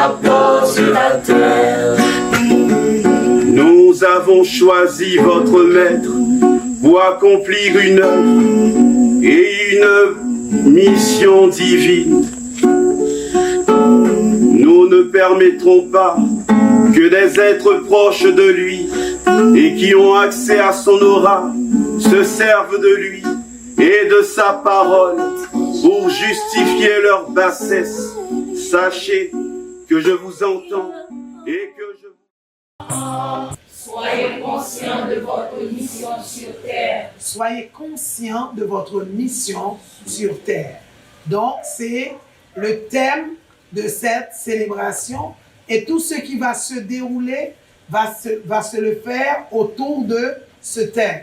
rapport sur la terre. Nous avons choisi votre maître pour accomplir une œuvre et une mission divine. Nous ne permettrons pas que des êtres proches de lui et qui ont accès à son aura se servent de lui et de sa parole pour justifier leur bassesse. Sachez que je vous entends et que je vous... Soyez conscients de votre mission sur terre. Soyez conscients de votre mission sur terre. Donc, c'est le thème de cette célébration et tout ce qui va se dérouler va se le faire autour de ce thème.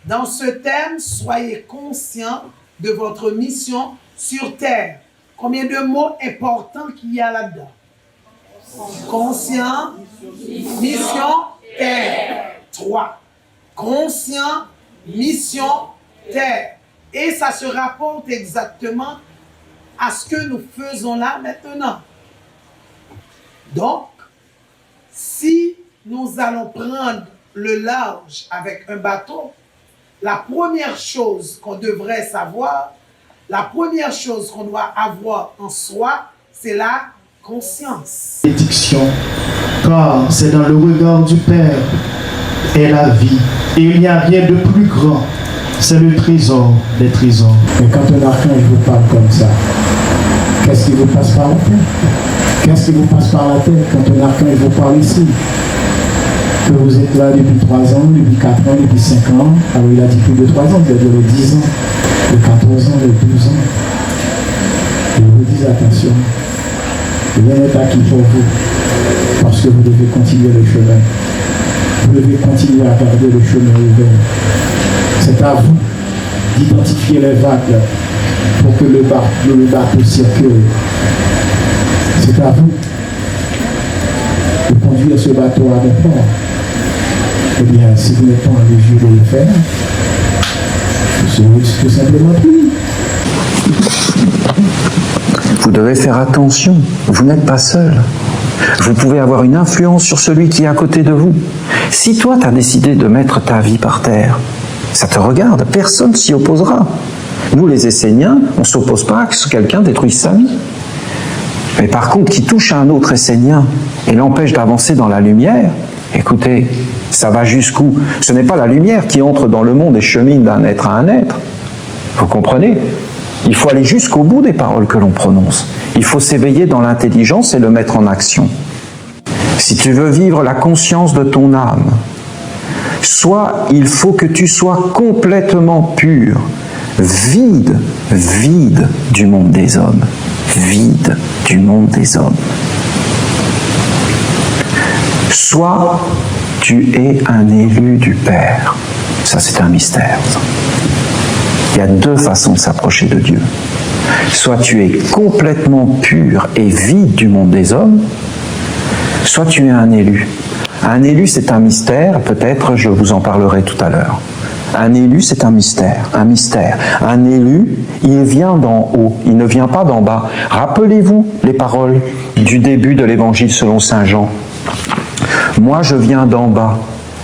Dans ce thème, soyez conscients de votre mission sur terre. Combien de mots importants qu'il y a là-dedans? Conscient, mission, terre. 3. Conscient, mission, terre. Et ça se rapporte exactement à ce que nous faisons là maintenant. Donc, si nous allons prendre le large avec un bateau, la première chose qu'on devrait savoir, la première chose qu'on doit avoir en soi, c'est la conscience. Bénédiction, car c'est dans le regard du Père est la vie, et il n'y a rien de plus grand, c'est le trésor des trésors. Mais quand un archange vous parle comme ça, qu'est-ce qui vous passe par la tête? Qu'est-ce qui vous passe par la tête quand un archange vous parle ici? Que vous êtes là depuis 3 ans, depuis 4 ans, depuis 5 ans. Alors il a dit plus de 3 ans, il a duré 10 ans, de 14 ans, de 12 ans. Je vous dis attention, rien n'est acquis pour vous, parce que vous devez continuer le chemin. Vous devez continuer à garder le chemin ouvert. C'est à vous d'identifier les vagues pour que le bateau circule. C'est à vous de conduire ce bateau à bon port. Eh bien, si vous n'êtes pas en mesure de le faire, vous serez tout simplement puni. Vous devez faire attention, vous n'êtes pas seul. Vous pouvez avoir une influence sur celui qui est à côté de vous. Si toi, tu as décidé de mettre ta vie par terre, ça te regarde, personne s'y opposera. Nous, les Esséniens, on ne s'oppose pas à ce que quelqu'un détruise sa vie. Mais par contre, qui touche à un autre Essénien et l'empêche d'avancer dans la lumière, écoutez, ça va jusqu'où? Ce n'est pas la lumière qui entre dans le monde et chemine d'un être à un être. Vous comprenez? Il faut aller jusqu'au bout des paroles que l'on prononce. Il faut s'éveiller dans l'intelligence et le mettre en action. Si tu veux vivre la conscience de ton âme, soit il faut que tu sois complètement pur, vide du monde des hommes. Vide du monde des hommes. Soit tu es un élu du Père. Ça, c'est un mystère. Il y a 2 façons de s'approcher de Dieu. Soit tu es complètement pur et vide du monde des hommes, soit tu es un élu. Un élu, c'est un mystère, peut-être je vous en parlerai tout à l'heure. Un élu, c'est un mystère, un mystère. Un élu, il vient d'en haut, il ne vient pas d'en bas. Rappelez-vous les paroles du début de l'évangile selon saint Jean. Moi, je viens d'en bas.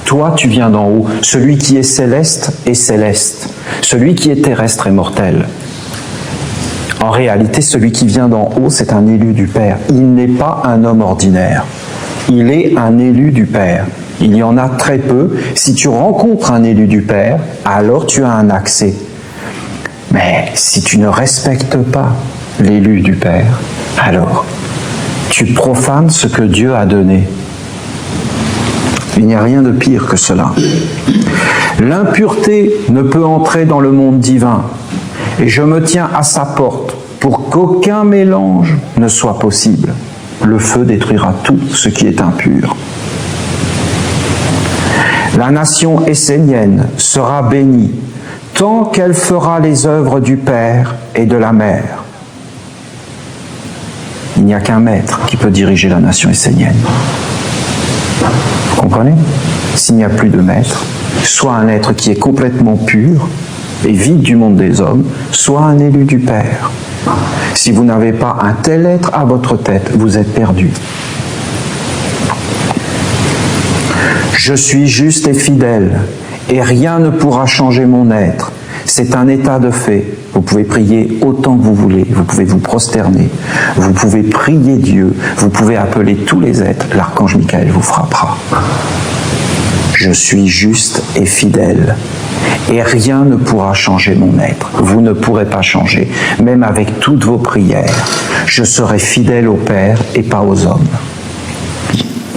Toi, tu viens d'en haut. Celui qui est céleste est céleste. Celui qui est terrestre est mortel. En réalité, celui qui vient d'en haut, c'est un élu du Père. Il n'est pas un homme ordinaire. Il est un élu du Père. Il y en a très peu. Si tu rencontres un élu du Père, alors tu as un accès. Mais si tu ne respectes pas l'élu du Père, alors tu profanes ce que Dieu a donné. Il n'y a rien de pire que cela. L'impureté ne peut entrer dans le monde divin, et je me tiens à sa porte pour qu'aucun mélange ne soit possible. Le feu détruira tout ce qui est impur. La nation essénienne sera bénie tant qu'elle fera les œuvres du Père et de la Mère. Il n'y a qu'un maître qui peut diriger la nation essénienne. Vous comprenez? S'il n'y a plus de maître, soit un être qui est complètement pur et vide du monde des hommes, soit un élu du Père. Si vous n'avez pas un tel être à votre tête, vous êtes perdu. Je suis juste et fidèle, et rien ne pourra changer mon être. C'est un état de fait. Vous pouvez prier autant que vous voulez, vous pouvez vous prosterner, vous pouvez prier Dieu, vous pouvez appeler tous les êtres, l'archange Michael vous frappera. Je suis juste et fidèle, et rien ne pourra changer mon être. Vous ne pourrez pas changer, même avec toutes vos prières. Je serai fidèle au Père et pas aux hommes.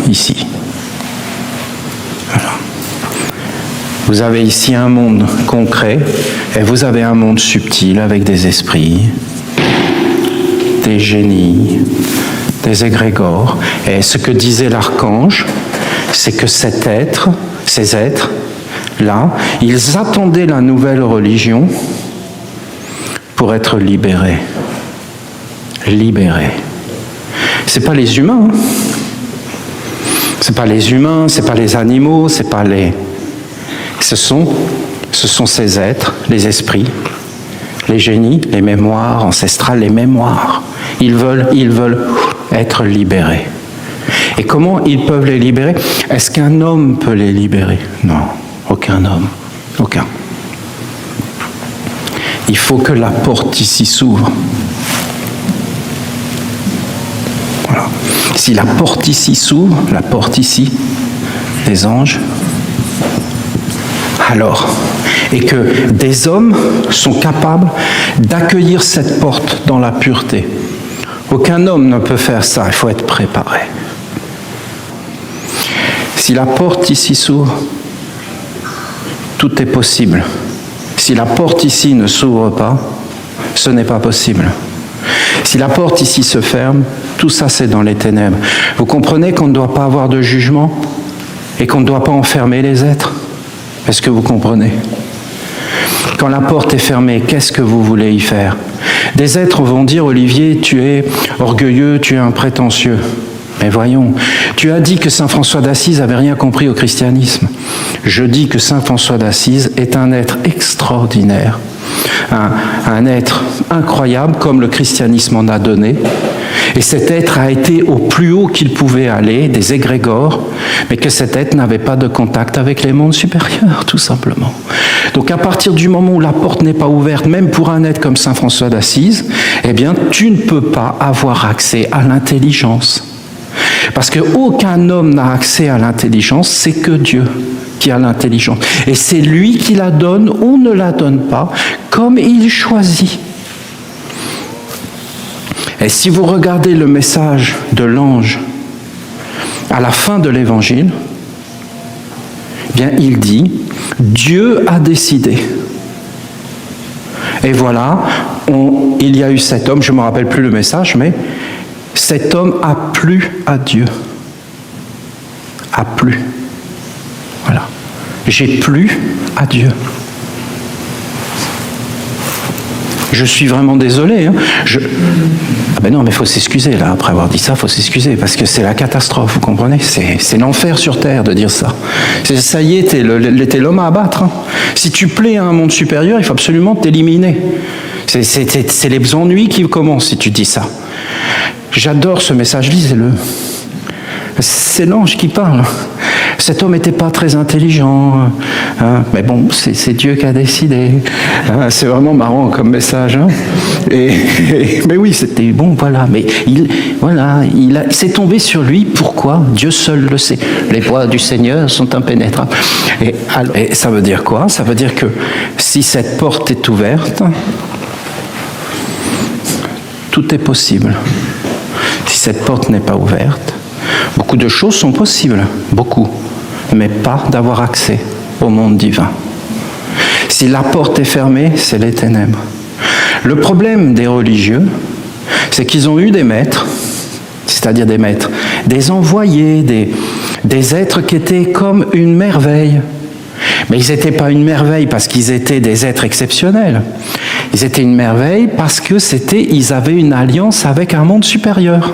Ici. Voilà. Vous avez ici un monde concret, et vous avez un monde subtil avec des esprits, des génies, des égrégores. Et ce que disait l'archange, c'est que cet être, ces êtres-là, ils attendaient la nouvelle religion pour être libérés. Libérés. C'est pas les humains. Hein. C'est pas les humains, c'est pas les animaux, c'est pas les... Ce sont ces êtres, les esprits, les génies, les mémoires ancestrales, les mémoires. Ils veulent être libérés. Et comment ils peuvent les libérer? Est-ce qu'un homme peut les libérer? Non, aucun homme, aucun. Il faut que la porte ici s'ouvre. Voilà. Si la porte ici s'ouvre, la porte ici, des anges, alors, et que des hommes sont capables d'accueillir cette porte dans la pureté. Aucun homme ne peut faire ça, il faut être préparé. Si la porte ici s'ouvre, tout est possible. Si la porte ici ne s'ouvre pas, ce n'est pas possible. Si la porte ici se ferme, tout ça c'est dans les ténèbres. Vous comprenez qu'on ne doit pas avoir de jugement et qu'on ne doit pas enfermer les êtres? Est-ce que vous comprenez? Quand la porte est fermée, qu'est-ce que vous voulez y faire? Des êtres vont dire, Olivier, tu es orgueilleux, tu es un prétentieux. Mais voyons, tu as dit que saint François d'Assise n'avait rien compris au christianisme. Je dis que saint François d'Assise est un être extraordinaire, un être incroyable comme le christianisme en a donné. Et cet être a été au plus haut qu'il pouvait aller, des égrégores, mais que cet être n'avait pas de contact avec les mondes supérieurs, tout simplement. Donc à partir du moment où la porte n'est pas ouverte, même pour un être comme saint François d'Assise, eh bien tu ne peux pas avoir accès à l'intelligence. Parce qu'aucun homme n'a accès à l'intelligence, c'est que Dieu qui a l'intelligence. Et c'est lui qui la donne ou ne la donne pas, comme il choisit. Et si vous regardez le message de l'ange à la fin de l'évangile, eh bien il dit « Dieu a décidé ». Et voilà, il y a eu cet homme, je ne me rappelle plus le message, mais cet homme a plu à Dieu. A plu. Voilà. J'ai plu à Dieu. Je suis vraiment désolé. Hein. Ah ben non, mais il faut s'excuser, là. Après avoir dit ça, il faut s'excuser, parce que c'est la catastrophe, vous comprenez? C'est l'enfer sur terre de dire ça. Ça y est, t'es l'homme à abattre. Hein. Si tu plais à un monde supérieur, il faut absolument t'éliminer. C'est les ennuis qui commencent si tu dis ça. J'adore ce message, lisez-le. C'est l'ange qui parle. Cet homme n'était pas très intelligent, hein, mais bon, c'est Dieu qui a décidé. Hein, c'est vraiment marrant comme message. Hein, mais oui, c'était bon, voilà. Mais c'est tombé sur lui. Pourquoi? Dieu seul le sait. Les voies du Seigneur sont impénétrables. Et ça veut dire quoi? Ça veut dire que si cette porte est ouverte, tout est possible. Si cette porte n'est pas ouverte, beaucoup de choses sont possibles, beaucoup, mais pas d'avoir accès au monde divin. Si la porte est fermée, c'est les ténèbres. Le problème des religieux, c'est qu'ils ont eu des maîtres, c'est-à-dire des maîtres, des envoyés, des êtres qui étaient comme une merveille. Mais ils n'étaient pas une merveille parce qu'ils étaient des êtres exceptionnels. Ils étaient une merveille parce que ils avaient une alliance avec un monde supérieur.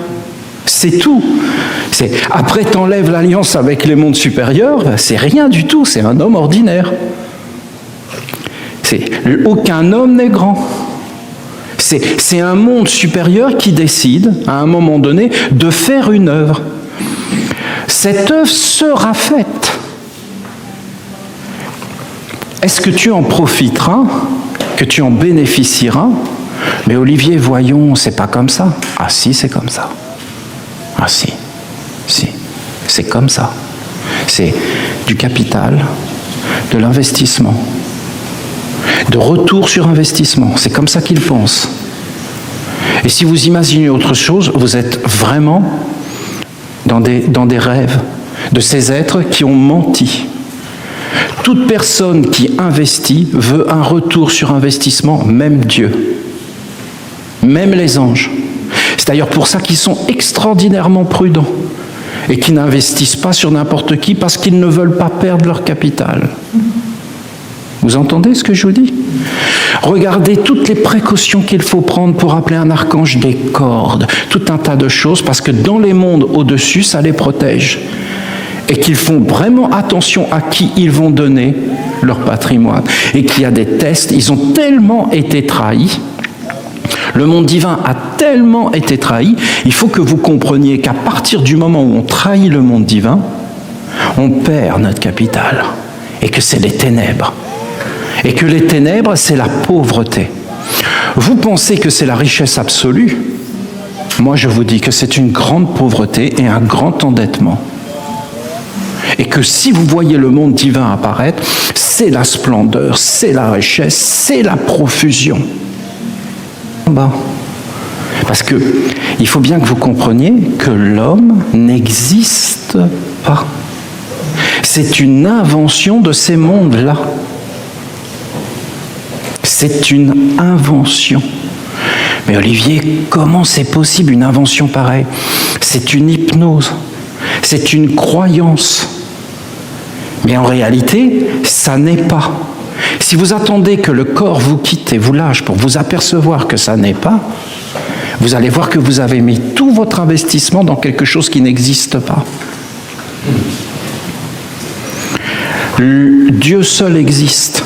C'est tout. Après, t'enlèves l'alliance avec les mondes supérieurs, c'est rien du tout, c'est un homme ordinaire. Aucun homme n'est grand. C'est un monde supérieur qui décide, à un moment donné, de faire une œuvre. Cette œuvre sera faite. Est-ce que tu en profiteras, que tu en bénéficieras? Mais Olivier, voyons, c'est pas comme ça. Ah si, c'est comme ça. Ah si, c'est comme ça. C'est du capital, de l'investissement, de retour sur investissement. C'est comme ça qu'ils pensent. Et si vous imaginez autre chose, vous êtes vraiment dans des rêves de ces êtres qui ont menti. Toute personne qui investit veut un retour sur investissement, même Dieu, même les anges. C'est d'ailleurs pour ça qu'ils sont extraordinairement prudents et qui n'investissent pas sur n'importe qui parce qu'ils ne veulent pas perdre leur capital. Vous entendez ce que je vous dis? Regardez toutes les précautions qu'il faut prendre pour appeler un archange des cordes, tout un tas de choses, parce que dans les mondes au-dessus, ça les protège. Et qu'ils font vraiment attention à qui ils vont donner leur patrimoine. Et qu'il y a des tests, ils ont tellement été trahis, le monde divin a tellement été trahi, il faut que vous compreniez qu'à partir du moment où on trahit le monde divin, on perd notre capital. Et que c'est les ténèbres. Et que les ténèbres, c'est la pauvreté. Vous pensez que c'est la richesse absolue? Moi, je vous dis que c'est une grande pauvreté et un grand endettement. Et que si vous voyez le monde divin apparaître, c'est la splendeur, c'est la richesse, c'est la profusion. Parce que il faut bien que vous compreniez que l'homme n'existe pas. C'est une invention de ces mondes-là. C'est une invention. Mais Olivier, comment c'est possible une invention pareille? C'est une hypnose. C'est une croyance. Mais en réalité, ça n'est pas. Si vous attendez que le corps vous quitte et vous lâche pour vous apercevoir que ça n'est pas, vous allez voir que vous avez mis tout votre investissement dans quelque chose qui n'existe pas. Dieu seul existe.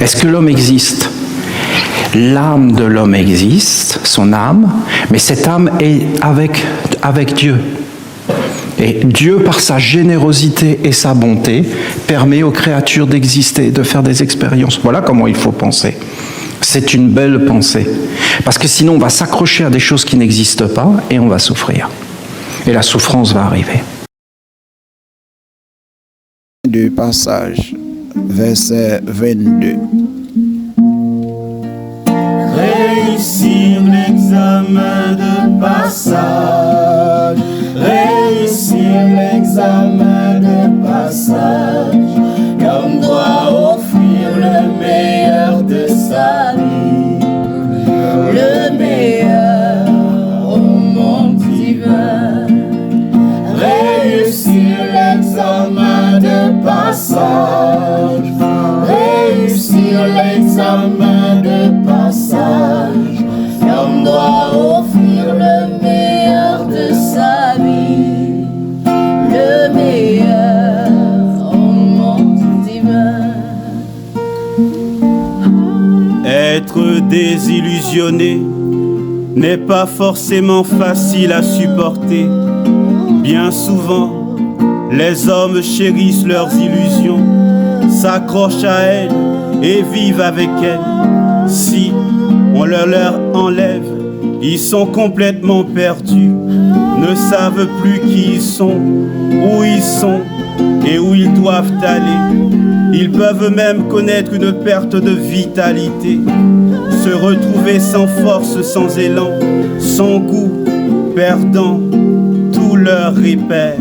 Est-ce que l'homme existe? L'âme de l'homme existe, son âme, mais cette âme est avec Dieu. Et Dieu, par sa générosité et sa bonté, permet aux créatures d'exister, de faire des expériences. Voilà comment il faut penser. C'est une belle pensée. Parce que sinon, on va s'accrocher à des choses qui n'existent pas et on va souffrir. Et la souffrance va arriver. Du passage, verset 22. Réussir l'examen de passage, réussir l'examen de passage, comme doit offrir le meilleur de sa vie, le meilleur au monde divin. Réussir l'examen de passage, réussir l'examen de passage, l'homme doit offrir le meilleur de sa vie, le meilleur au monde divin. Être désillusionné n'est pas forcément facile à supporter. Bien souvent, les hommes chérissent leurs illusions, s'accrochent à elles et vivent avec elles. Si on leur enlève, ils sont complètement perdus, ne savent plus qui ils sont et où ils doivent aller. Ils peuvent même connaître une perte de vitalité, se retrouver sans force, sans élan, sans goût, perdant tous leurs repères.